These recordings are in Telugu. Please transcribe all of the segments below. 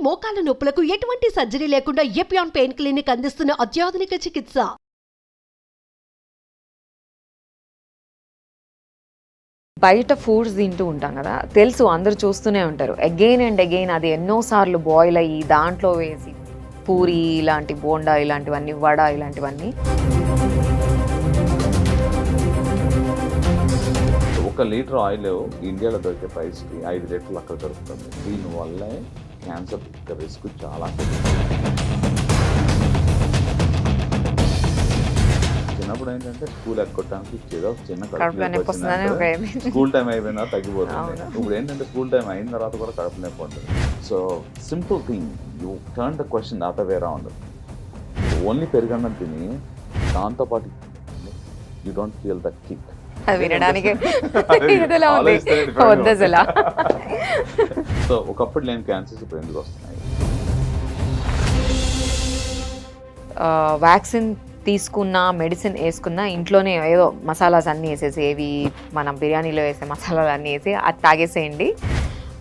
మోకాల నొప్పులకు ఎటువంటి సర్జరీ లేకుండా ఎపియాన్ పెయిన్ క్లినిక్ అందిస్తున్న అత్యాధునిక చికిత్స. బయట ఫుడ్స్ తింటూ ఉంటాం కదా, తెలుసు అందరూ చూస్తూనే ఉంటారు. అగైన్ అండ్ అగైన్ అది ఎన్నోసార్లు బాయిల్ అయ్యి దాంట్లో వేసి పూరి ఇలాంటి బోండా ఇలాంటివన్నీ, వడ ఇలాంటివన్నీ. ఒక లీటర్ ఆయిల్ ఇండియాలో దొరికే ప్రైస్కి 5 లీటర్లు అక్కడ దొరుకుతుంది. దీనివల్లే క్యాన్సర్ రిస్క్ చాలా చిన్నప్పుడు ఏంటంటే స్కూల్ ఎక్కొట్టడానికి ఇచ్చేదో చిన్న స్కూల్ టైం అయిపోయినా తగ్గిపోతుంది. ఇప్పుడు ఏంటంటే స్కూల్ టైం అయిన తర్వాత కూడా కడుపు నొప్పి ఉంటుంది. So simple thing, you turn the question the other way around. Only పెరుగన్నం తిని దాంతోపాటు you don't feel the kick. అది వినడానికి సో ఒకప్పుడు లేని క్యాన్సర్స్ ఇప్పుడు ఎందుకు వస్తున్నాయి? వ్యాక్సిన్ తీసుకున్నా, మెడిసిన్ వేసుకున్నా ఇంట్లోనే ఏదో మసాలాస్ అన్నీ వేసేసి, ఏవి మనం బిర్యానీలో వేసే మసాలాలు అన్నీ వేసి అది తాగేసేయండి.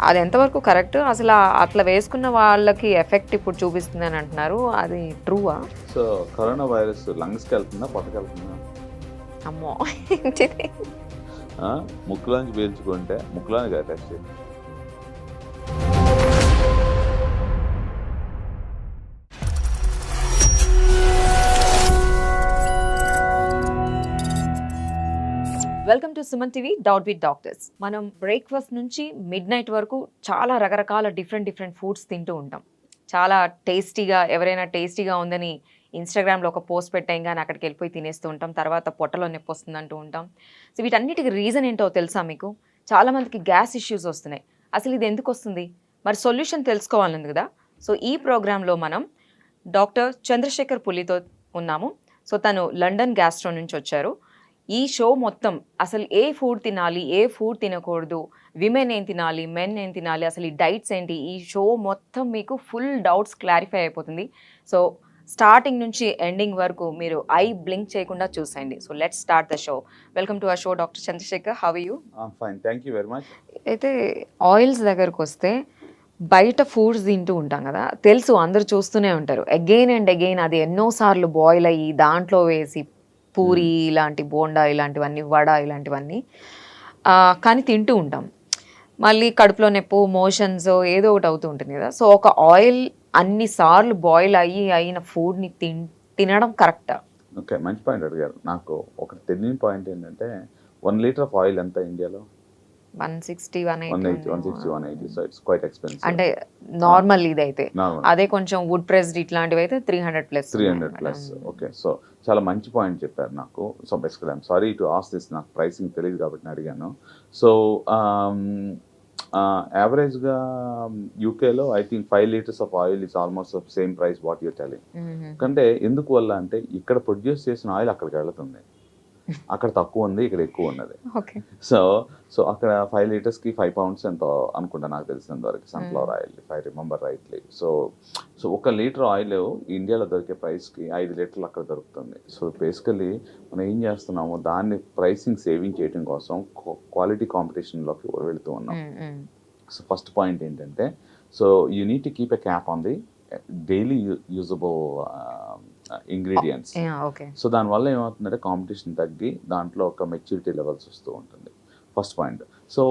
అది ఎంతవరకు కరెక్ట్? అసలు అట్లా వేసుకున్న వాళ్ళకి ఎఫెక్ట్ ఇప్పుడు చూపిస్తుంది అని అంటున్నారు. అది ట్రూవా? సో కరోనా వైరస్ లంగ్స్కి వెళ్తుందా, పొట్టకి వెళ్తుందా? అమ్మో, ముక్కులోంచి పీల్చుకుంటే ముక్కులోని కదా టెస్ట్ చేయండి. Welcome to Suman TV doubt with doctors. మనం బ్రేక్ఫాస్ట్ నుంచి మిడ్ నైట్ వరకు చాలా రకరకాల డిఫరెంట్ ఫుడ్స్ తింటూ ఉంటాం. చాలా టేస్టీగా, ఎవరైనా టేస్టీగా ఉందని ఇన్స్టాగ్రామ్లో ఒక పోస్ట్ పెట్టాం కానీ అక్కడికి వెళ్ళిపోయి తినేస్తూ ఉంటాం. తర్వాత పొట్టలో నొప్పి వస్తుంది అంటూ ఉంటాం. సో వీటన్నిటికి రీజన్ ఏంటో తెలుసా మీకు? చాలామందికి గ్యాస్ ఇష్యూస్ వస్తున్నాయి. అసలు ఇది ఎందుకు వస్తుంది? మరి సొల్యూషన్ తెలుసుకోవాలని కదా. సో ఈ ప్రోగ్రాంలో మనం డాక్టర్ చంద్రశేఖర్ పులితో ఉన్నాము. సో తను లండన్ గ్యాస్ట్రో నుంచి వచ్చారు. ఈ షో మొత్తం అసలు ఏ ఫుడ్ తినాలి, ఏ ఫుడ్ తినకూడదు, విమెన్ ఏం తినాలి, మెన్ ఏం తినాలి, అసలు ఈ డైట్స్ ఏంటి, ఈ షో మొత్తం మీకు ఫుల్ డౌట్స్ క్లారిఫై అయిపోతుంది. సో స్టార్టింగ్ నుంచి ఎండింగ్ వరకు మీరు ఐ బ్లింక్ చేయకుండా చూసేయండి. So let's start the show. Welcome to our show doctor Chandrashekhar. How are you? Fine, thank you very much. అయితే ఆయిల్స్ దగ్గరకు వస్తే, బయట ఫుడ్స్ తింటూ ఉంటాం కదా, తెలుసు అందరూ చూస్తూనే ఉంటారు. అగైన్ అండ్ అగైన్ అది ఎన్నోసార్లు బాయిల్ అయ్యి దాంట్లో వేసి పూరి ఇలాంటి బోండా ఇలాంటివన్నీ, వడ ఇలాంటివన్నీ కానీ తింటూ ఉంటాం. మళ్ళీ కడుపులో నొప్పి, మోషన్స్ ఏదో ఒకటి అవుతూ ఉంటుంది కదా. సో ఒక ఆయిల్ అన్నిసార్లు బాయిల్ అయిన ఫుడ్ని తినడం కరెక్టా? ఓకే, మంచి పాయింట్ అడిగారు. నాకు ఒక తెలియని పాయింట్ ఏంటంటే 1 లీటర్ ఆఫ్ ఆయిల్ ఎంత ఇండియాలో? 160, 180. So it's quite expensive. అంటే నార్మల్ ఇదైతే. అదే కొంచెం వుడ్ ప్రెస్డ్ ఇట్లాంటివి అయితే 300+. ఓకే, సో చాలా మంచి పాయింట్ చెప్పారు నాకు. So basically I'm sorry to ask this, నాకు ప్రైసింగ్ తెలియదు కాబట్టి అడిగాను. సో యావరేజ్గా యూకేలో I think 5 litres of oil is almost same price what you're telling. అంటే ఎందుకు వల్ల అంటే ఇక్కడ ప్రొడ్యూస్ చేసిన ఆయిల్ అక్కడికి వెళ్తుంది. అక్కడ తక్కువ ఉంది, ఇక్కడ ఎక్కువ ఉన్నది. సో అక్కడ 5 లీటర్స్కి 5 pounds ఎంతో అనుకుంటా, నాకు తెలిసినంత వరకు sunflower oil, if I remember rightly. So 1 litre oil ఇండియాలో దొరికే ప్రైస్కి 5 లీటర్లు అక్కడ దొరుకుతుంది. సో బేసికలీ మనం ఏం చేస్తున్నాము, దాన్ని ప్రైసింగ్ సేవింగ్ చేయడం కోసం క్వాలిటీ కాంపిటీషన్లోకి వెళుతూ ఉన్నాం. సో ఫస్ట్ పాయింట్ ఏంటంటే, so you need to keep a cap on the daily usable ingredients. So దానివల్ల ఏమవుతుందంటే కాంపిటీషన్ తగ్గి దాంట్లో ఒక మెచ్యూరిటీ లెవెల్స్ వస్తూ ఉంటుంది. First point. సో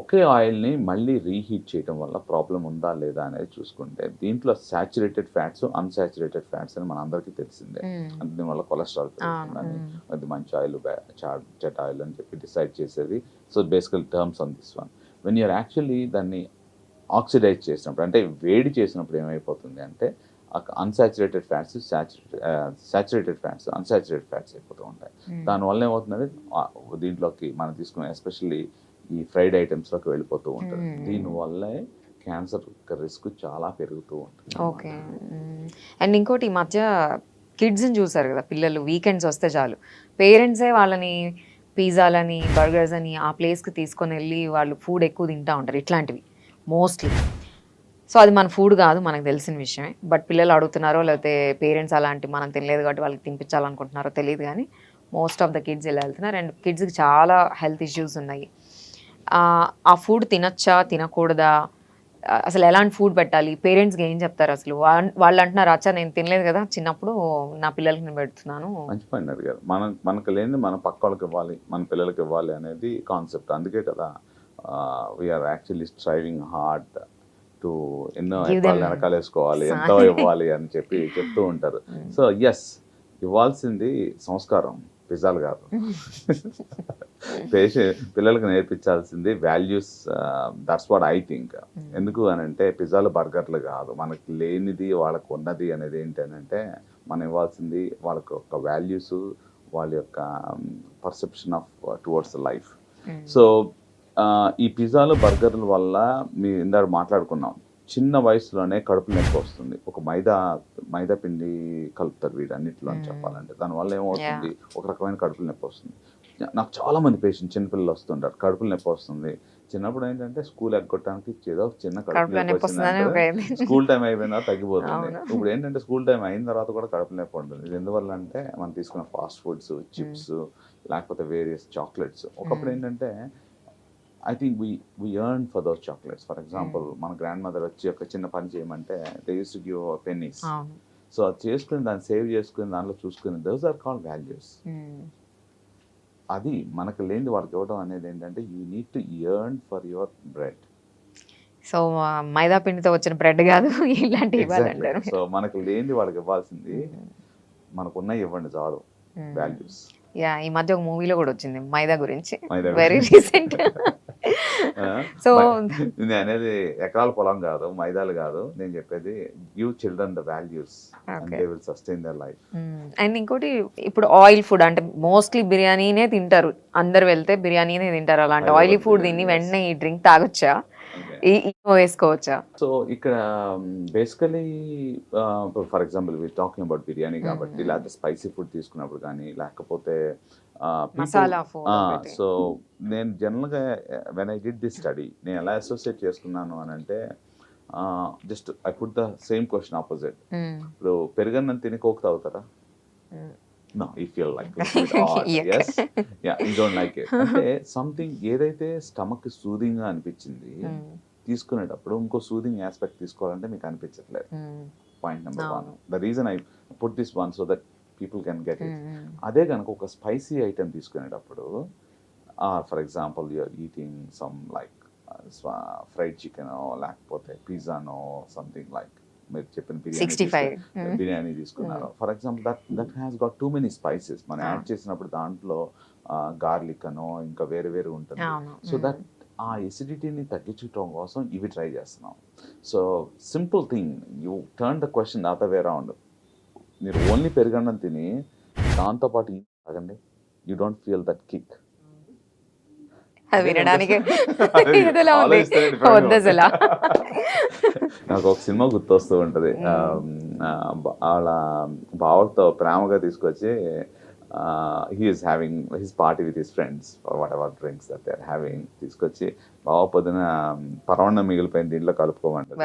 ఒకే ఆయిల్ని మళ్ళీ రీహీట్ చేయడం వల్ల ప్రాబ్లం ఉందా లేదా అనేది చూసుకుంటే, దీంట్లో సాచురేటెడ్ ఫ్యాట్స్, అన్సాచురేటెడ్ ఫ్యాట్స్ అని మన అందరికీ తెలిసిందే. అంటే దీనివల్ల కొలెస్ట్రాల్ పెరుగుతుందని, అది మంచి ఆయిల్, చెడ్ ఆయిల్ అని చెప్పి డిసైడ్ చేసేది. So basic terms on this one. When you're actually దాన్ని ఆక్సిడైజ్ చేసినప్పుడు, అంటే వేడి చేసినప్పుడు ఏమైపోతుంది అంటే unsaturated fats saturated fats, unsaturated fats అయిపోతూ ఉంటాయి. దానివల్ల ఏమవుతుందంటే దీంట్లోకి మనం తీసుకునే ఎస్పెషల్లీ ఈ ఫ్రైడ్ ఐటమ్స్లోకి వెళ్ళిపోతూ ఉంటుంది. దీనివల్లే క్యాన్సర్ రిస్క్ చాలా పెరుగుతూ ఉంటుంది. ఓకే. అండ్ ఇంకోటి, ఈ మధ్య కిడ్స్ని చూసారు కదా, పిల్లలు వీకెండ్స్ వస్తే చాలు పేరెంట్సే వాళ్ళని పిజ్జాలని, బర్గర్స్ అని ఆ ప్లేస్కి తీసుకొని వెళ్ళి వాళ్ళు ఫుడ్ ఎక్కువ తింటూ ఉంటారు, ఇట్లాంటివి మోస్ట్లీ. సో అది మన ఫుడ్ కాదు, మనకు తెలిసిన విషయమే. బట్ పిల్లలు అడుగుతున్నారో లేకపోతే పేరెంట్స్ అలాంటి మనం తినలేదు కాబట్టి వాళ్ళకి తినిపించాలనుకుంటున్నారో తెలియదు, కానీ మోస్ట్ ఆఫ్ ద కిడ్స్ ఇలా వెళ్తున్నారు. అండ్ కిడ్స్కి చాలా హెల్త్ ఇష్యూస్ ఉన్నాయి. ఆ ఫుడ్ తినచ్చా తినకూడదా, అసలు ఎలాంటి ఫుడ్ పెట్టాలి, పేరెంట్స్కి ఏం చెప్తారు అసలు? వాళ్ళు అంటున్నారు, అచ్చా నేను తినలేదు కదా చిన్నప్పుడు, నా పిల్లలకి నేను పెడుతున్నాను. మంచి పాయింట్ అడిగారు. మనకు లేని మన పక్క వాళ్ళకి ఇవ్వాలి, మన పిల్లలకి ఇవ్వాలి అనేది కాన్సెప్ట్. అందుకే కదా we're actually striving hard to ఎన్నో Give them వెనకాల వేసుకోవాలి, ఎంతో ఇవ్వాలి అని చెప్తూ ఉంటారు. సో ఎస్, ఇవ్వాల్సింది సంస్కారం, పిజ్జాలు కాదు. పిల్లలకు నేర్పించాల్సింది values. That's what I think. ఎందుకు అని అంటే పిజ్జాలు బర్గర్లు కాదు, మనకి లేనిది వాళ్ళకు ఉన్నది అనేది ఏంటంటే మనం ఇవ్వాల్సింది వాళ్ళకి ఒక వాల్యూస్, వాళ్ళ యొక్క perception of towards life. So ఈ పిజ్జాలు బర్గర్ల వల్ల మీ ఇందాక మాట్లాడుకున్నాం, చిన్న వయసులోనే కడుపు నొప్పి వస్తుంది. ఒక మైదా పిండి కలుపుతారు వీటన్నిటిలో అని చెప్పాలంటే, దానివల్ల ఏమవుతుంది, ఒక రకమైన కడుపులు నొప్పి వస్తుంది. నాకు చాలా మంది పేషెంట్ చిన్నపిల్లలు వస్తుంటారు, కడుపులు నొప్పి వస్తుంది. చిన్నప్పుడు ఏంటంటే స్కూల్ ఎగ్గొట్టడానికి ఏదో చిన్న కడుపు నొప్పి వచ్చిందంటే స్కూల్ టైం అయిపోయిన తర్వాత తగ్గిపోతుంది. ఇప్పుడు ఏంటంటే స్కూల్ టైం అయిన తర్వాత కూడా కడుపు నొప్పి ఉంటుంది. ఇది ఎందువల్ల అంటే మనం తీసుకున్న ఫాస్ట్ ఫుడ్స్, చిప్స్, లేకపోతే వేరియస్ చాక్లెట్స్. ఒకప్పుడు ఏంటంటే I think we earn for those chocolates. For example మన గ్రాండ్ మదర్ వచ్చి ఒక చిన్న పని చేయమంటే they use to give pennies. So అది చేసుకుని దాన్ని సేవ్ చేసుకుని దాంట్లో చూసుకుని దోస్ ఆర్ కాల్డ్ వాల్యూస్. అది మనకు లేనిది వాళ్ళకి ఇవ్వడం అనేది ఏంటంటే you need to earn for your bread. So maida పిండితో వచ్చిన బ్రెడ్ కాదు, ఇలాంటివి ఇవ్వాలంటారు. సో మనకు లేనిది వాళ్ళకి ఇవ్వాల్సింది మనకున్న ఇవ్వండి చాలు, వాల్యూస్. యా, ఈ మధ్య ఒక మూవీలో కూడా వచ్చింది మైదా గురించి, మైదా వెరీ రీసెంట్. సో నేను అనేది ఎకరాల పొలం కాదు, మైదాలు కాదు, నేను చెప్పేది give children the values and they will sustain their life. And ఇంకోటి, ఇప్పుడు ఆయిల్ ఫుడ్ అంటే మోస్ట్లీ బిర్యానీనే తింటారు, అందరు వెళ్తే బిర్యానీనే తింటారు. అలాంటి ఆయిలీ ఫుడ్ తిని వెంటనే ఈ డ్రింక్ తాగొచ్చా, వేసుకోవచ్చా? సో ఇక్కడ basically for example we are talking about biryani కాబట్టి, లేకపోతే స్పైసీ ఫుడ్ తీసుకున్నప్పుడు కానీ, లేకపోతే మసాలా ఫుడ్. సో నేను జనరల్గా when I did this study నేను ఎలా అసోసియేట్ చేసుకున్నాను అని అంటే, just I put the same question opposite. ఇప్పుడు పెరుగన్నం తిని కోక్ తాగుతారా? No, you feel like odd. Yes, yeah, you don't like it. అంటే సంథింగ్ ఏదైతే స్టమక్ సూదింగ్ గా అనిపించింది తీసుకునేటప్పుడు ఇంకో సూదింగ్ ఆస్పెక్ట్ తీసుకోవాలంటే మీకు అనిపించట్లేదు. Point number 1. The reason I put this one so that people can get it. అదే కనుక ఒక స్పైసీ ఐటమ్ తీసుకునేటప్పుడు, for example you are eating some like fried chicken లేకపోతే పిజ్జానో సంథింగ్ లైక్ మీరు చెప్పిన బిర్యానీ తీసుకున్నారు for example, that has got too many spices. మనం యాడ్ చేసినప్పుడు దాంట్లో గార్లిక్ అనో ఇంకా వేరే వేరే ఉంటుంది. సో దట్ ఆ ఎసిడిటీని తగ్గించడం కోసం ఇవి ట్రై చేస్తున్నాం. So simple thing, you turn the question other way around. మీరు ఓన్లీ పెరుగన్నం తిని దాంతోపాటు తాగండి, you don't feel that kick. నాకు ఒక సినిమా గుర్తొస్తూ ఉంటుంది. వాళ్ళ బావతో ప్రేమగా తీసుకొచ్చి he is having his party with his friends or whatever drinks that they are having, తీసుకొచ్చి బావ పొద్దున పరవన్నం మిగిలిపోయింది దీంట్లో కలుపుకోమంటారు.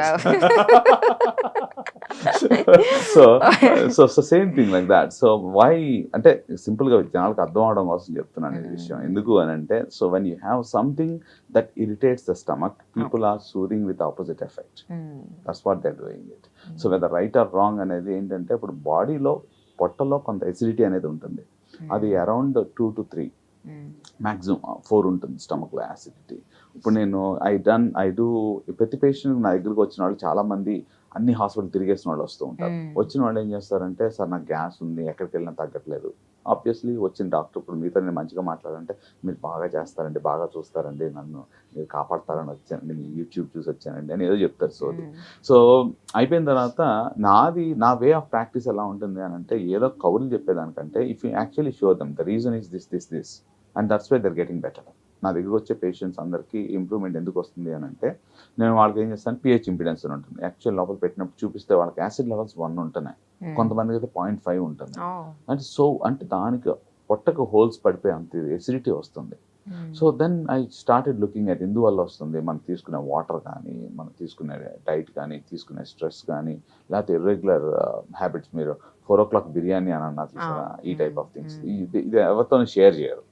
So same thing like that. So why అంటే సింపుల్ గా జనాలకు అర్థం అవడం కోసం చెప్తున్నాను ఈ విషయం. ఎందుకు అని అంటే, so when you have something that irritates the stomach, people are soothing with opposite effect. That's what they are doing it. So whether right or wrong అనేది ఏంటంటే, ఇప్పుడు బాడీలో పొట్టలో కొంత ఎసిడిటీ అనేది ఉంటుంది. అది అరౌండ్ 2 to 3 మ్యాక్సిమం 4 ఉంటుంది స్టమక్లో యాసిడిటీ. ఇప్పుడు నేను ఐ డూ ప్రతి పేషెంట్ నా దగ్గరకు వచ్చిన వాళ్ళు చాలా మంది అన్ని హాస్పిటల్ తిరిగేసిన వాళ్ళు వస్తూ ఉంటారు. వచ్చిన వాళ్ళు ఏం చేస్తారంటే, సార్ నాకు గ్యాస్ ఉంది, ఎక్కడికి వెళ్ళినా తగ్గట్లేదు. ఆబ్వియస్లీ వచ్చిన డాక్టర్ ఇప్పుడు మీతో నేను మంచిగా మాట్లాడాలంటే, మీరు బాగా చేస్తారండి, బాగా చూస్తారండి, నన్ను మీరు కాపాడతారని వచ్చానండి, మీ యూట్యూబ్ చూసి వచ్చానండి అని ఏదో చెప్తారు. సో అయిపోయిన తర్వాత నా వే ఆఫ్ ప్రాక్టీస్ ఎలా ఉంటుంది అని అంటే, ఏదో కౌలు చెప్పేదానికంటే if you actually show them the reason is this and that's why they're getting better. నా దగ్గర వచ్చే పేషెంట్స్ అందరికీ ఇంప్రూవ్మెంట్ ఎందుకు వస్తుంది అని అంటే, నేను వాళ్ళకి ఏం చేస్తాను, పిహెచ్ ఇంపిడెన్స్ అని ఉంటుంది. యాక్చువల్ లోపల పెట్టినప్పుడు చూపిస్తే వాళ్ళకి యాసిడ్ లెవెల్స్ 1 ఉంటున్నాయి, కొంతమందికి అయితే 0.5 ఉంటుంది. అంటే దానికి పొట్టకు హోల్స్ పడిపోయి అంత ఎసిడిటీ వస్తుంది. So then I started looking at ఎందువల్ల వస్తుంది. మనం తీసుకునే వాటర్ కానీ, మనం తీసుకునే డైట్ కానీ, తీసుకునే స్ట్రెస్ కానీ, లేకపోతే ఇర్రెగ్యులర్ హ్యాబిట్స్. మీరు 4 o'clock బిర్యానీ అని అన్నారు చూసారా, ఈ టైప్ ఆఫ్ థింగ్స్ ఇది ఎవరితో షేర్ చేయరు.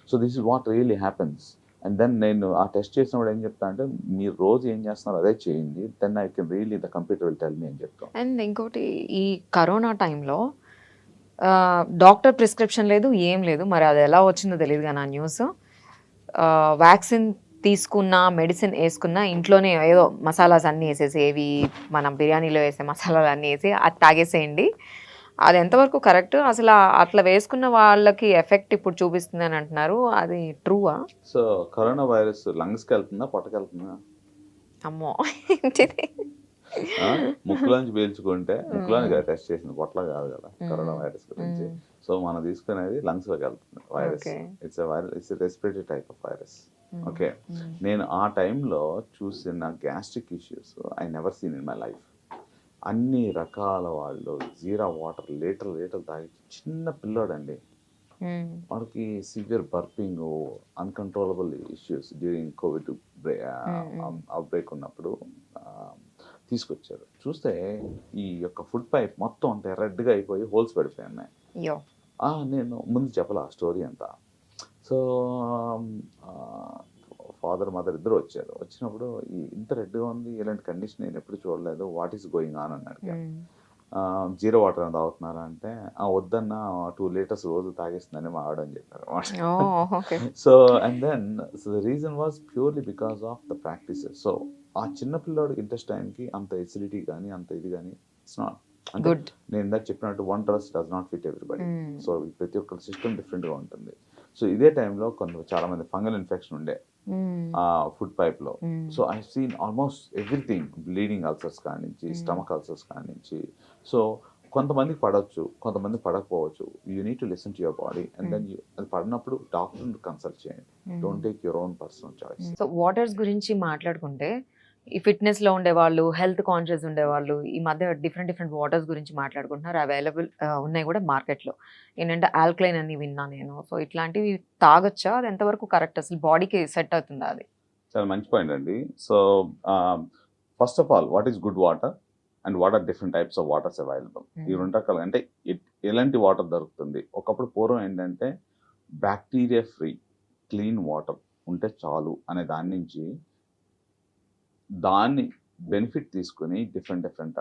So this is what really happens. And then నేను ఆ టెస్ట్ చేసినప్పుడు ఏం చెప్తా అంటే మీరు రోజు ఏం చేస్తున్నారు అదే చేయండి, then I can really the computer will tell me అని చెప్తాం. అండ్ ఇంకోటి ఈ కరోనా టైంలో డాక్టర్ ప్రిస్క్రిప్షన్ లేదు, ఏం లేదు. మరి అది ఎలా వచ్చిందో తెలియదు కానీ ఆ న్యూస్. వ్యాక్సిన్ తీసుకున్నా, మెడిసిన్ వేసుకున్నా ఇంట్లోనే ఏదో మసాలాస్ అన్నీ వేసేసి, ఏవి మనం బిర్యానీలో వేసే మసాలాలు అన్నీ వేసి అది తాగేసేయండి. అది ఎంతవరకు కరెక్ట్? అసలు అట్లా వేసుకున్న వాళ్ళకి ఎఫెక్ట్ ఇప్పుడు చూపిస్తుంది అని అంటున్నారు. అది ట్రూవా? సో కరోనా వైరస్ లంగ్స్కి వెళ్తుందా పొట్టకి వెళ్తుందా? అమ్మో ఏంటిది? ముక్కులోంచి పీల్చుకుంటే ముక్కులోని కదా టెస్ట్ చేసింది, పొట్టలో కాదు కదా కరోనా వైరస్ గురించి. సో మనం తీసుకునేది లంగ్స్ లోకి వెళ్తుంది virus. It's virus, it's respiratory type of virus. Okay, నేను ఆ టైంలో చూసిన gastric issues I never seen in my life. అన్ని రకాల వాళ్ళు జీరా వాటర్ లీటర్ తాగి, చిన్న పిల్లోడండి, వాడికి severe burping, uncontrollable issues during Covid outbreak ఉన్నప్పుడు తీసుకొచ్చారు. చూస్తే ఈ యొక్క ఫుడ్ పైప్ మొత్తం అంతా రెడ్గా అయిపోయి హోల్స్ పడిపోయి ఉన్నాయి. నేను ముందు చెప్పాల ఆ స్టోరీ అంతా. సో ఫాదర్ మదర్ ఇద్దరు వచ్చారు. వచ్చినప్పుడు ఇంత రెడ్గా ఉంది, ఇలాంటి కండిషన్ నేను ఎప్పుడు చూడలేదు, వాట్ ఈస్ గోయింగ్ ఆన్ అని అడిగాను. జీరో వాటర్ అని తాగుతున్నారా అంటే వద్దన్న 2 లీటర్స్ రోజు తాగేస్తుందని మా ఆవిడ అని చెప్పారు. So and then the reason was purely because of the practices. So ఆ చిన్న పిల్లోడికి ఇంటెస్టైన్కి అంత ఎసిడిటీ కానీ అంత ఇది కానీ ఇట్స్ నాట్ అంటే నేను ఇందాక చెప్పినట్టు one dress does not fit everybody. So ప్రతి ఒక్కరి సిస్టమ్ డిఫరెంట్గా ఉంటుంది. సో ఇదే టైంలో చాలా మంది ఫంగల్ ఇన్ఫెక్షన్ ఉండే ఆ ఫుడ్ పైప్ లో. So I seen almost everything, bleeding ulcers కాడి నుంచి, స్టమక్ అల్సర్స్ కాడి నుంచి. సో కొంతమందికి పడవచ్చు, కొంతమంది పడకపోవచ్చు. You need to listen to your body and then అది పడినప్పుడు డాక్టర్ కన్సల్ట్ చేయండి. Don't take your own personal choice. So waters గురించి మాట్లాడుకుంటే ఈ ఫిట్నెస్ లో ఉండేవాళ్ళు, హెల్త్ కాన్షియస్ ఉండేవాళ్ళు ఈ మధ్య డిఫరెంట్ వాటర్స్ గురించి మాట్లాడుకుంటున్నారు. అవైలబుల్ ఉన్నాయి కూడా మార్కెట్లో. ఏంటంటే ఆల్కలైన్ అని విన్నా నేను. సో ఇట్లాంటివి తాగొచ్చా? అది ఎంతవరకు కరెక్ట్? అసలు బాడీకి సెట్ అవుతుందా అది? చాలా మంచి పాయింట్ అండి. So first of all what is good water and what are different types of waters available. ఈ 2 రకాలు అంటే ఎలాంటి వాటర్ దొరుకుతుంది. ఒకప్పుడు పూర్వం ఏంటంటే బ్యాక్టీరియా ఫ్రీ క్లీన్ వాటర్ ఉంటే చాలు అనే దాని నుంచి దాన్ని బెనిఫిట్ తీసుకుని డిఫరెంట్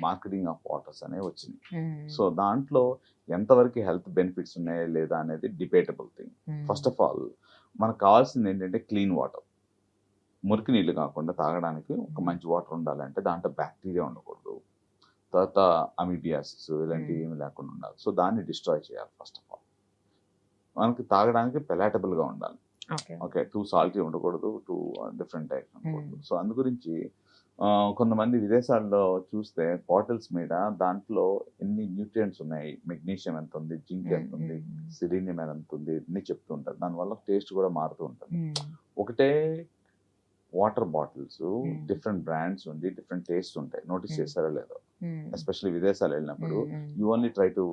మార్కెటింగ్ ఆఫ్ వాటర్స్ అనేవి వచ్చినాయి. సో దాంట్లో ఎంతవరకు హెల్త్ బెనిఫిట్స్ ఉన్నాయా లేదా అనేది debatable thing. First of all మనకు కావాల్సింది ఏంటంటే క్లీన్ వాటర్, మురికి నీళ్ళు కాకుండా తాగడానికి ఒక మంచి వాటర్ ఉండాలంటే దాంట్లో బ్యాక్టీరియా ఉండకూడదు, తర్వాత అమీబియాసిస్ ఇలాంటివి ఏమి లేకుండా ఉండాలి. సో దాన్ని డిస్ట్రాయ్ చేయాలి. ఫస్ట్ ఆఫ్ ఆల్ మనకి తాగడానికి పెలాటబుల్గా ఉండాలి. ఓకే, టూ సాల్టీ ఉండకూడదు, టూ డిఫరెంట్ టైప్స్ ఉండకూడదు. సో అందు గురించి కొంతమంది విదేశాల్లో చూస్తే బాటిల్స్ మీద దాంట్లో ఎన్ని న్యూట్రియంట్స్ ఉన్నాయి, మెగ్నీషియం ఎంత ఉంది, జింక్ ఎంత ఉంది, సిలీనియం ఎంత ఉంది అన్ని చెప్తూ ఉంటారు. దానివల్ల టేస్ట్ కూడా మారుతూ ఉంటుంది. ఒకటే వాటర్ బాటిల్స్ డిఫరెంట్ బ్రాండ్స్ ఉండి డిఫరెంట్ టేస్ట్ ఉంటాయి. నోటీస్ చేశారో లేదో, ఎస్పెషల్లీ విదేశాలు వెళ్ళినప్పుడు యూ ఓన్లీ ట్రై టు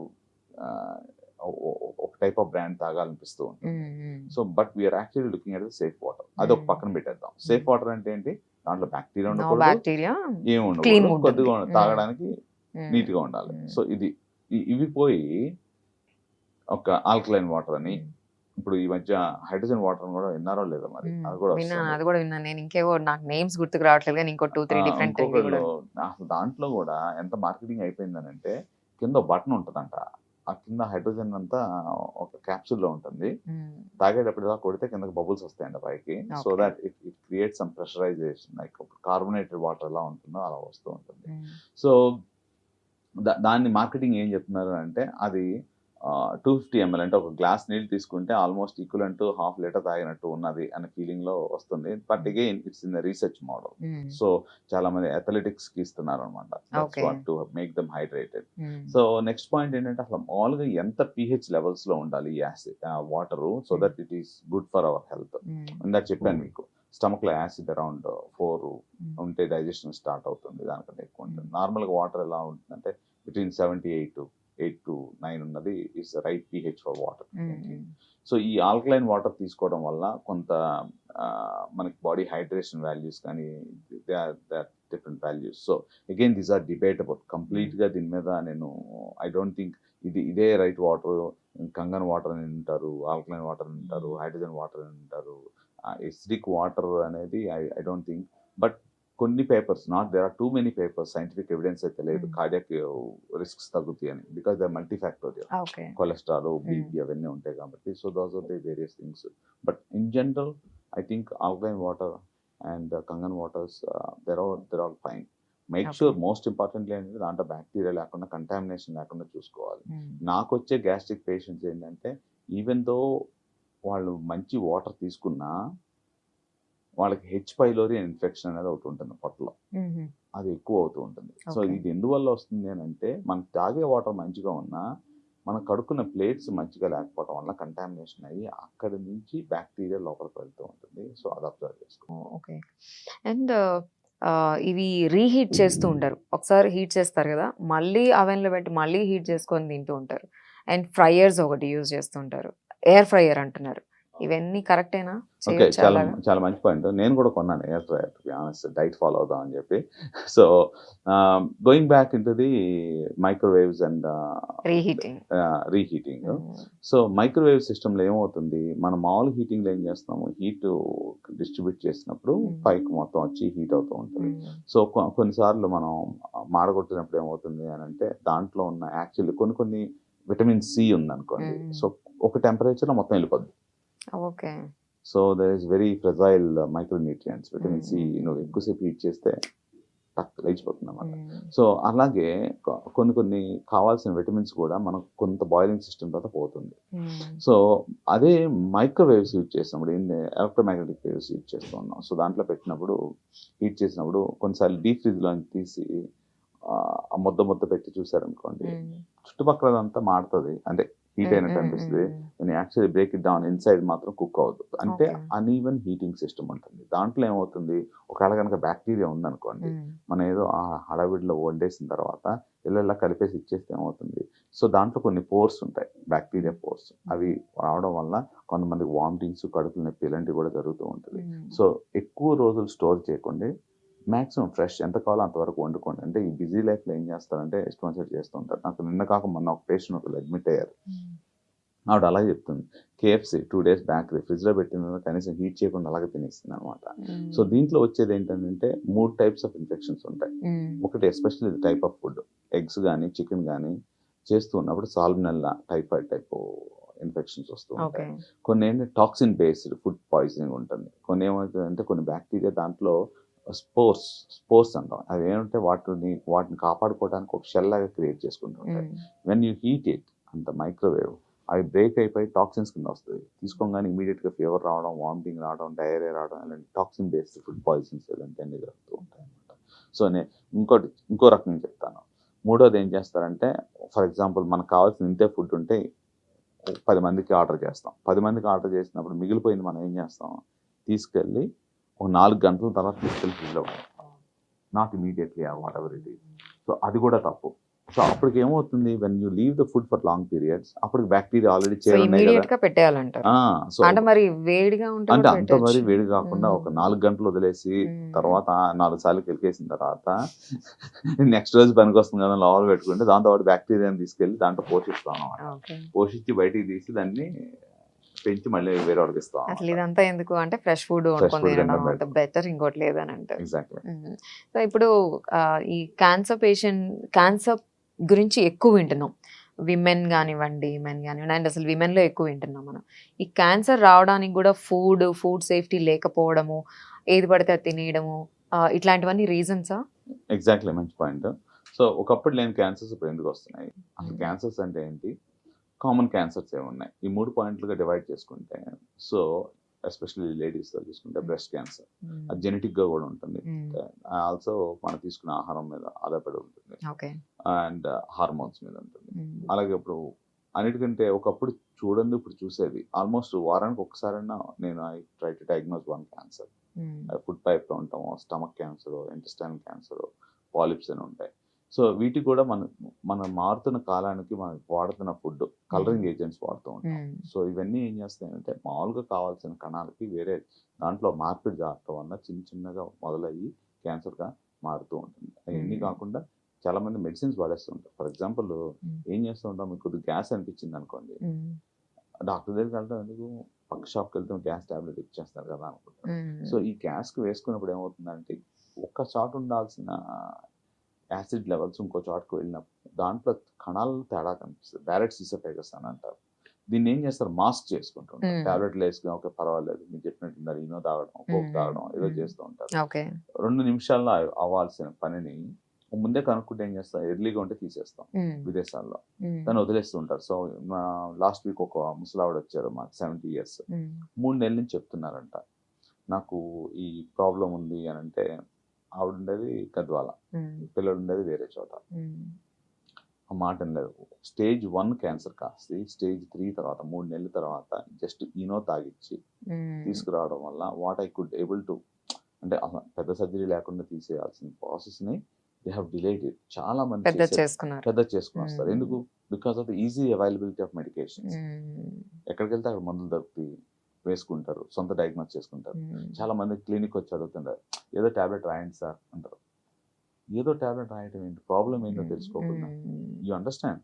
ఒక టైప్ ఆఫ్ బ్రాండ్ తాగాలనిపిస్తూ ఉంటుంది. So but we are actually looking at the safe water. అది ఒక పక్కన పెట్టేద్దాం. సేఫ్ వాటర్ అంటే ఏంటి? దాంట్లో బ్యాక్టీరియా ఉండకూడదు, ఏమి ఉండకూడదు, కొద్దిగా తాగడానికి నీట్ గా ఉండాలి. సో ఇవి పోయి ఒక ఆల్కలైన్ వాటర్ అని, ఇప్పుడు ఈ మధ్య హైడ్రోజన్ వాటర్ కూడా విన్నారో లేదో మరి, అది కూడా విన్నాను నేను. ఇంకేవో నాకు నేమ్స్ గుర్తుకు రావట్లేదు కానీ ఇంకో 2-3 డిఫరెంట్. అసలు దాంట్లో కూడా ఎంత మార్కెటింగ్ అయిపోయిందనంటే కింద బటన్ ఉంటుందంట, ఆ కింద హైడ్రోజన్ అంతా ఒక క్యాప్సూల్ లో ఉంటుంది. తాగేటప్పుడు ఇలా కొడితే కిందకి బబుల్స్ వస్తాయంట పైకి. So that it create some pressurization, like carbonated water ఎలా ఉంటుందో అలా వస్తూ ఉంటుంది. సో దాన్ని మార్కెటింగ్ ఏం చెప్తున్నారు అంటే అది 250 ml అంటే ఒక గ్లాస్ నీళ్ళు తీసుకుంటే ఆల్మోస్ట్ ఈక్వలెంట్ టు 1/2 లీటర్ తాగినట్టు ఉన్నది అనే ఫీలింగ్ లో వస్తుంది. But again it's in the research model. So చాలా మంది అథ్లెటిక్స్ కి ఇస్తున్నారు అనమాట to make them hydrated. So next point ఏంటంటే అసలు మామూలుగా ఎంత pH లెవెల్స్ లో ఉండాలి ఈ acid water, so that it is good for our health. ఇందాక చెప్పాను మీకు, స్టమక్ లో యాసిడ్ అరౌండ్ 4 ఉంటే డైజెషన్ స్టార్ట్ అవుతుంది, దానికంటే ఎక్కువ ఉంటుంది. నార్మల్ గా వాటర్ ఎలా ఉంటుందంటే బిట్వీన్ 8 to 9 ఉన్నది is right pH for water. So ఈ ఆల్కలైన్ వాటర్ తీసుకోవడం వల్ల కొంత మనకి బాడీ హైడ్రేషన్ వాల్యూస్ కానీ they are different values. So again these are debatable. Complete గా దీని మీద నేను ఐ డోంట్ థింక్ ఇదే రైట్ వాటర్. కంగన్ వాటర్ అని అంటారు, ఆల్కలైన్ వాటర్ అని అంటారు, హైడ్రోజన్ వాటర్ అని అంటారు, ఎసిడిక్ వాటర్ అనేది ఐ డోంట్ థింక్. బట్ కొన్ని papers, there are too many papers, scientific evidence అయితే లేదు కార్డియాక్ రిస్క్స్ తగ్గుతాయి అని, because they multifactorial. Okay. Cholesterol, BP అవన్నీ ఉంటాయి కాబట్టి. So those are the various things. But in general I think alkaline water and Kangen waters they're all fine. Make sure most importantly ఏంటంటే దాంట్లో బ్యాక్టీరియా లేకుండా, కంటామినేషన్ లేకుండా చూసుకోవాలి. నాకు వచ్చే గ్యాస్ట్రిక్ పేషెంట్స్ ఏంటంటే ఈవెన్ దో వాళ్ళు మంచి వాటర్ తీసుకున్నా వాళ్ళకి హెచ్ పైలోరీ ఇన్ఫెక్షన్ అనేది ఒకటి ఉంటుంది పొట్టలో, అది ఎక్కువ అవుతూ ఉంటుంది. సో ఇది ఎందువల్ల వస్తుంది అని అంటే, మనం తాగే వాటర్ మంచిగా ఉన్నా మనం కడుక్కున్న ప్లేట్స్ మంచిగా లేకపోవడం వల్ల కంటామినేషన్ అయ్యి అక్కడి నుంచి బ్యాక్టీరియా లోపలికి వెళ్తూ ఉంటుంది. సో అది అబ్జర్వ్ చేసుకో. ఓకే. అండ్ ఇవి రీహీట్ చేస్తూ ఉంటారు. ఒకసారి హీట్ చేస్తారు కదా, మళ్ళీ అవెన్లో పెట్టి మళ్ళీ హీట్ చేసుకొని తింటూ ఉంటారు. అండ్ ఫ్రైయర్స్ ఒకటి యూజ్ చేస్తుంటారు, ఎయిర్ ఫ్రైయర్ అంటున్నారు. ఇవన్నీ కరెక్టేనా? ఓకే, చాలా మంచి పాయింట్. నేను కూడా కొన్నాను air fryer, to be honest, diet follow అవుదాం అని చెప్పి. So going back in to the microwaves and reheating. So microwave సిస్టంలో ఏమవుతుంది, మనం మామూలు హీటింగ్లో ఏం చేస్తాము, హీట్ డిస్ట్రిబ్యూట్ చేసినప్పుడు పైకి మొత్తం వచ్చి హీట్ అవుతూ ఉంటుంది. సో కొన్నిసార్లు మనం మాడగొట్టినప్పుడు ఏమవుతుంది అని అంటే, దాంట్లో ఉన్న యాక్చువల్లీ కొన్ని విటమిన్ సి ఉందనుకోండి, సో ఒక టెంపరేచర్లో మొత్తం వెళ్ళిపోద్ది. Okay. So there is very fragile micronutrients. Vitamin C నువ్వు ఎక్కువసేపు హీట్ చేస్తే లేచిపోతుంది అన్నమాట. సో అలాగే కొన్ని కావాల్సిన విటమిన్స్ కూడా మనకు కొంత బాయిలింగ్ సిస్టమ్ తర్వాత పోతుంది. సో అదే మైక్రోవేవ్స్ యూజ్ చేసినప్పుడు, ఎలక్ట్రోమాగ్నెటిక్ వేవ్స్ యూజ్ చేస్తూ ఉన్నాం. సో దాంట్లో పెట్టినప్పుడు, హీట్ చేసినప్పుడు కొన్నిసార్లు డీప్ ఫ్రిడ్జ్లో తీసి ఆ ముద్ద పెట్టి చూసారనుకోండి, చుట్టుపక్కలంతా మాడుతుంది, అంటే హీట్ అయినట్టు అనిపిస్తుంది. నేను actually break it down, inside మాత్రం కుక్ అవ్వదు. అంటే అన్ఈవెన్ హీటింగ్ సిస్టమ్ ఉంటుంది. దాంట్లో ఏమవుతుంది, ఒకవేళ కనుక బ్యాక్టీరియా ఉందనుకోండి, మనం ఏదో ఆ హడావిడిలో వండేసిన తర్వాత ఇలా కలిపేసి ఇచ్చేస్తే ఏమవుతుంది, సో దాంట్లో కొన్ని పోర్స్ ఉంటాయి, బ్యాక్టీరియా పోర్స్. అవి రావడం వల్ల కొంతమందికి వామిటింగ్స్, కడుపులు నొప్పి ఇలాంటివి కూడా జరుగుతూ ఉంటుంది. సో ఎక్కువ రోజులు స్టోర్ చేయకుండా మ్యాక్సిమం ఫ్రెష్ ఎంత కావాలో అంతవరకు వండుకోండి. అంటే ఈ బిజీ లైఫ్లో ఏం చేస్తారంటే ఇష్టం వచ్చేది చేస్తూ ఉంటారు. నాకు నిన్న కాక మొన్న ఒక పేషెంట్ ఒకళ్ళు అడ్మిట్ అయ్యారు. ఆవిడ అలాగే చెప్తుంది, KFC 2 days బ్యాక్ ఫ్రిడ్జ్లో పెట్టిన కనీసం హీట్ చేయకుండా అలాగే తినేస్తుంది అనమాట. సో దీంట్లో వచ్చేది ఏంటంటే 3 types ఆఫ్ ఇన్ఫెక్షన్స్ ఉంటాయి. ఒకటి especially type of food, eggs కానీ చికెన్ కానీ చేస్తూ ఉన్నప్పుడు సాల్మొనెల్లా, టైఫాయిడ్ టైప్ ఇన్ఫెక్షన్స్ వస్తూ ఉంటాయి. కొన్ని ఏంటంటే టాక్సిన్ బేస్డ్ ఫుడ్ పాయిజనింగ్ ఉంటుంది. కొన్ని ఏమవుతుందంటే కొన్ని బ్యాక్టీరియా దాంట్లో స్పోర్స్ అంటాం, అవి ఏంటంటే వాటిని కాపాడుకోవడానికి ఒక షెల్ లాగా క్రియేట్ చేసుకుంటూ ఉంటాయి. వెన్ యూ హీట్ ఇట్ అంత మైక్రోవేవ్, అవి బ్రేక్ అయిపోయి టాక్సిన్స్ కింద వస్తుంది. తీసుకోగానే ఇమీడియట్గా ఫీవర్ రావడం, వామిటింగ్ రావడం, డయేరియా రావడం, అలాంటి టాక్సిన్ బేస్డ్ ఫుడ్ పాయిజన్స్ ఇలాంటివన్నీ జరుగుతూ ఉంటాయి అన్నమాట. సో నేను ఇంకో రకంగా చెప్తాను. మూడోది ఏం చేస్తారంటే, ఫర్ ఎగ్జాంపుల్ మనకు కావాల్సిన ఇంతే ఫుడ్ ఉంటే 10 మందికి ఆర్డర్ చేస్తాం. 10 మందికి ఆర్డర్ చేసినప్పుడు మిగిలిపోయింది మనం ఏం చేస్తాం, తీసుకెళ్ళి ఒక 4 గంటల తర్వాత తీసుకెళ్ళి ఫ్రిడ్జ్లో not immediately what ever it is. So అది కూడా తప్పు. సో అప్పటికి ఏమవుతుంది, when you leave the food for long periods, అప్పటికి బ్యాక్టీరియా ఆల్రెడీ పెట్టేయాలంటారు. సో అంటే మరి వేడిగా అంటే అంత మరి వేడి కాకుండా ఒక 4 గంటలు వదిలేసి తర్వాత 4 సార్లు కెలికేసిన తర్వాత నెక్స్ట్ రోజు పనికి వస్తుంది కదా లోపల పెట్టుకుంటే, దాంతో బ్యాక్టీరియాని తీసుకెళ్ళి దాంట్లో పోషిస్తాం అన్నమాట. పోషించి బయటికి తీసి దాన్ని పెంచి మళ్ళీ వేరే వాడికి ఇస్తాం. అసలు ఇదంతా ఎందుకు అంటే ఫ్రెష్ ఫుడ్ బెటర్, ఇంకోటి లేదని అంటారు. ఎగ్జాక్ట్లీ. సో ఇప్పుడు ఈ క్యాన్సర్ గురించి ఎక్కువ వింటున్నాం, విమెన్ కానివ్వండి, మెన్ కానివ్వండి, అండ్ అసలు విమెన్లో ఎక్కువ వింటున్నాం మనం. ఈ క్యాన్సర్ రావడానికి కూడా ఫుడ్ సేఫ్టీ లేకపోవడము, ఏది పడితే అది తినేయడము, ఇట్లాంటివన్నీ రీజన్సా? ఎగ్జాక్ట్లీ, మంచి పాయింట్. సో ఒకప్పుడు లేని క్యాన్సర్స్ ఇప్పుడు ఎందుకు వస్తున్నాయి, అసలు క్యాన్సర్స్ అంటే ఏంటి, కామన్ క్యాన్సర్స్ ఏమున్నాయి, ఈ 3 పాయింట్లుగా డివైడ్ చేసుకుంటే, సో ఎస్పెషల్లీ లేడీస్లో చూసుకుంటే బ్రెస్ట్ క్యాన్సర్, అది జెనెటిక్గా కూడా ఉంటుంది. ఆల్సో మనం తీసుకునే ఆహారం మీద ఆధారపడి ఉంటుంది, అండ్ హార్మోన్స్ మీద ఉంటుంది. అలాగే ఇప్పుడు అన్నిటికంటే ఒకప్పుడు చూడండి, ఇప్పుడు చూసేది ఆల్మోస్ట్ వారానికి ఒకసారైనా నేను I try to diagnose 1 cancer. Food పైప్లో ఉంటాము, stomach cancer, intestinal cancer, polyps అని ఉంటాయి. సో వీటికి కూడా మనం మారుతున్న కాలానికి మనం వాడుతున్న ఫుడ్ కలరింగ్ ఏజెంట్స్ వాడుతూ ఉంటాం. సో ఇవన్నీ ఏం చేస్తాయంటే, మామూలుగా కావాల్సిన కణాలకి వేరే దాంట్లో మార్పిడి జరగడం వల్ల చిన్నగా మొదలయ్యి క్యాన్సర్గా మారుతూ ఉంటుంది. అవన్నీ కాకుండా చాలా మంది మెడిసిన్స్ వాడేస్తూ ఉంటారు. ఫర్ ఎగ్జాంపుల్ ఏం చేస్తూ ఉంటాం, మీకు కొద్దిగా గ్యాస్ అనిపించింది అనుకోండి, డాక్టర్ దగ్గరికి వెళ్తాం ఎందుకు, పక్క షాప్కి వెళ్తే గ్యాస్ టాబ్లెట్ ఇచ్చేస్తారు కదా అనుకుంటారు. సో ఈ గ్యాస్కి వేసుకున్నప్పుడు ఏమవుతుందంటే ఒక్క చోట ఉండాల్సిన యాసిడ్ లెవెల్స్ ఇంకో చోటకు వెళ్ళినప్పుడు దాంట్లో కణాలు తేడా కనిపిస్తుంది. డైరెక్ట్ సిసోఫేగస్ అని అంటారు. దీన్ని ఏం చేస్తారు, మాస్క్ చేసుకుంటుంటారు. టాబ్లెట్లు వేసుకుని ఓకే పర్వాలేదు, మీరు చెప్పినట్టు ఇనో తాగడం, కోక్ తాగడం ఏదో చేస్తూ ఉంటారు. 2 నిమిషాల్లో అవ్వాల్సిన పనిని ముందే కనుక్కుంటే ఏం చేస్తాం, ఎర్లీగా ఉంటే తీసేస్తాం విదేశాల్లో, దాన్ని వదిలేస్తూ ఉంటారు. సో లాస్ట్ వీక్ ఒక ముసలావిడ వచ్చారు మాకు 70 years, 3 నెలల నుంచి చెప్తున్నారంట నాకు ఈ ప్రాబ్లం ఉంది అని. అంటే ఆవిడ ఉండేది గద్వాల, పిల్లలు ఉండేది వేరే చోట. ఆ మాట లేదు. స్టేజ్ 1 క్యాన్సర్ కాస్త స్టేజ్ 3 తర్వాత 3 నెలల తర్వాత జస్ట్ ఈనో తాగిచ్చి తీసుకురావడం వల్ల what I could able to, అంటే పెద్ద సర్జరీ లేకుండా తీసేయాల్సిన ప్రాసెస్ని దే హ్యావ్ డిలేడ్ ఇట్. చాలా మంది పెద్ద చేసుకుని వస్తారు. ఎందుకు? Because of the easy availability of medications. ఎక్కడికి వెళ్తే అక్కడ మందులు దొరుకుతాయి, వేసుకుంటారు, సొంత డయాగ్నోస్ చేసుకుంటారు. చాలా మంది క్లినిక్ వచ్చి అడుగుతుంటారు, ఏదో టాబ్లెట్ రాయండి సార్ అంటారు. ఏదో టాబ్లెట్ రాయటం ఏంటి, ప్రాబ్లం ఏంటో తెలుసుకోకుండా. You understand?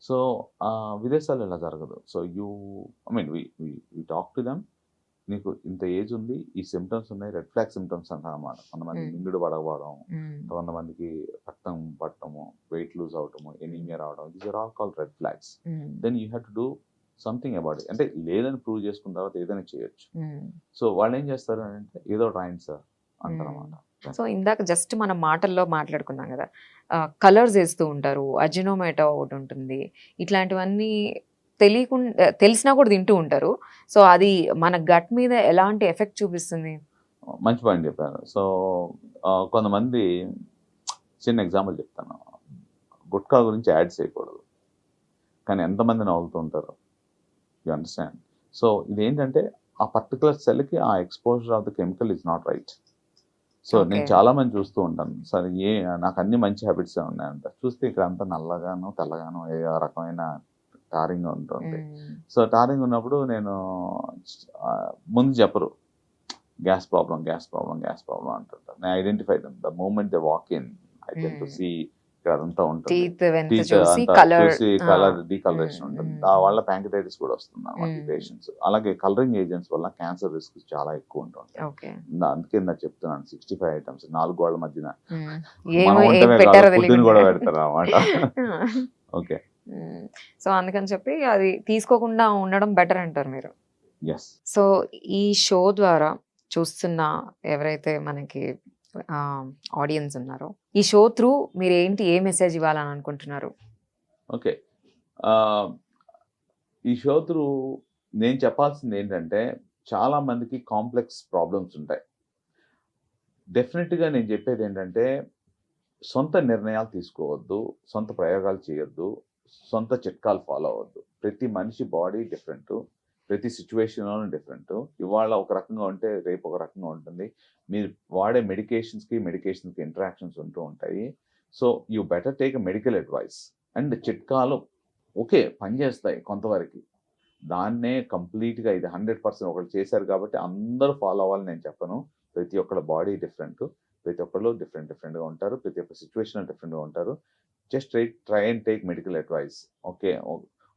సో విదేశాల్లో ఇలా జరగదు. So I mean we talk to them, నీకు ఇంత ఏజ్ ఉంది, ఈ సిమ్టమ్స్ ఉన్నాయి, రెడ్ ఫ్లాగ్ సిమ్టమ్స్ అంటారు అన్నమాట. కొంతమంది మింగుడు పడకపోవడం, కొంతమందికి రక్తం పట్టడము, వెయిట్ లూజ్ అవటము, ఎనీమియా రావడం, these are all called red flags. Then you have to do something about it. అంటే లేదని ప్రూవ్ చేసుకున్న తర్వాత ఏదైనా చేయొచ్చు. సో వాళ్ళు ఏం చేస్తారు అంటే ఏదో రాయండి సార్ అంటారు అన్నమాట. సో ఇందాక జస్ట్ మనం మాటల్లో మాట్లాడుకున్నాం కదా, కలర్స్ వేస్తూ ఉంటారు, అజినోమోటో ఒకటి ఉంటుంది, ఇట్లాంటివన్నీ తెలిసినా కూడా తింటూ ఉంటారు. సో అది మన గట్ మీద ఎలాంటి ఎఫెక్ట్ చూపిస్తుంది? మంచి పాయింట్ చెప్పారు. సో కొంతమంది, చిన్న ఎగ్జాంపుల్ చెప్తాను, గుట్కా గురించి యాడ్ చేయకూడదు, కానీ ఎంతమంది నవ్వుతూ ఉంటారు. You understand? సో ఇదేంటంటే ఆ పర్టికులర్ సెల్కి ఆ exposure of the chemical is not right. So నేను చాలా మంది చూస్తూ ఉంటాను, సరే నాకు అన్ని మంచి హ్యాబిట్స్ ఉన్నాయంట, చూస్తే ఇక్కడ అంతా నల్లగాను తెల్లగాను ఏ రకమైన టారింగ్ ఉంటుంది. సో టారింగ్ ఉన్నప్పుడు నేను ముందు చెప్పరు, గ్యాస్ ప్రాబ్లం అంటుంటారు. నేను identify the moment they walk in, I can to see ఇక్కడ అంతా ఉంటుంది, చూసి కలర్ డీకలరేషన్ ఉంటుంది. వాళ్ళ ప్యాంక్రైటిస్ కూడా వస్తుంది పేషెంట్స్. అలాగే కలరింగ్ ఏజెంట్స్ వల్ల క్యాన్సర్ రిస్క్ చాలా ఎక్కువ ఉంటుంది. అందుకే నేను చెప్తున్నాను 65 ఐటమ్స్ 4 గోళ్ల మధ్యన ఫుడ్ని కూడా పెడతారు అన్నమాట. ఓకే, సో అందుకని చెప్పి అది తీసుకోకుండా ఉండడం బెటర్ అంటారు మీరు. ఎస్. సో ఈ షో ద్వారా చూస్తున్న ఎవరైతే మనకి ఆడియన్స్ ఉన్నారో, ఈ షో త్రూ మీరు ఏ మెసేజ్ ఇవ్వాలని అనుకుంటున్నారు? ఓకే, ఈ షో త్రూ నేను చెప్పాల్సింది ఏంటంటే, చాలా మందికి కాంప్లెక్స్ ప్రాబ్లమ్స్ ఉంటాయి. డెఫినెట్గా నేను చెప్పేది ఏంటంటే, సొంత నిర్ణయాలు తీసుకోవద్దు, సొంత ప్రయోగాలు చేయొద్దు, సొంత చిట్కాలు ఫాలో అవ్వద్దు. ప్రతి మనిషి బాడీ డిఫరెంట్, ప్రతి సిచ్యువేషన్లోనూ డిఫరెంట్. ఇవాళ ఒక రకంగా ఉంటే రేపు ఒక రకంగా ఉంటుంది. మీరు వాడే మెడికేషన్స్కి ఇంటరాక్షన్స్ ఉంటూ ఉంటాయి. So you better take a medical advice. And చిట్కాలు ఓకే పనిచేస్తాయి కొంతవరకు, దాన్నే కంప్లీట్గా ఇది 100% ఒకళ్ళు చేశారు కాబట్టి అందరూ ఫాలో అవ్వాలని నేను చెప్పను. ప్రతి ఒక్కళ్ళ బాడీ డిఫరెంట్, ప్రతి ఒక్కళ్ళు డిఫరెంట్గా ఉంటారు, ప్రతి ఒక్క సిచ్యువేషన్ డిఫరెంట్గా ఉంటారు. Just try and take medical advice. Okay,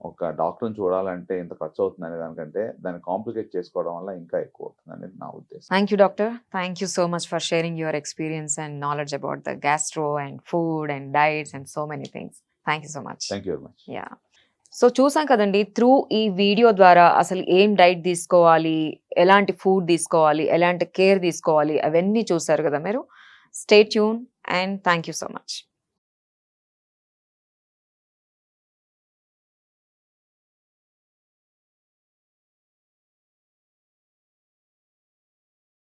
ఒక డాక్టర్ని చూడాలంటే ఇంత ఖర్చు అవుతుంది అనే దానికంటే దాన్ని కాంప్లికేట్ చేసుకోవడం వల్ల ఇంకా ఎక్కువ అవుతుంది అనేది నా ఉద్దేశం. Thank you doctor, thank you so much for sharing your experience and knowledge about the gastro and food and diets and so many things. Thank you so much. Thank you very much. Yeah, so చూసాం కదండి, త్రూ ఈ వీడియో ద్వారా అసలు ఏం డైట్ తీసుకోవాలి, ఎలాంటి ఫుడ్ తీసుకోవాలి, ఎలాంటి కేర్ తీసుకోవాలి, అవన్నీ చూసారు కదా మీరు. Stay tune and thank you so much.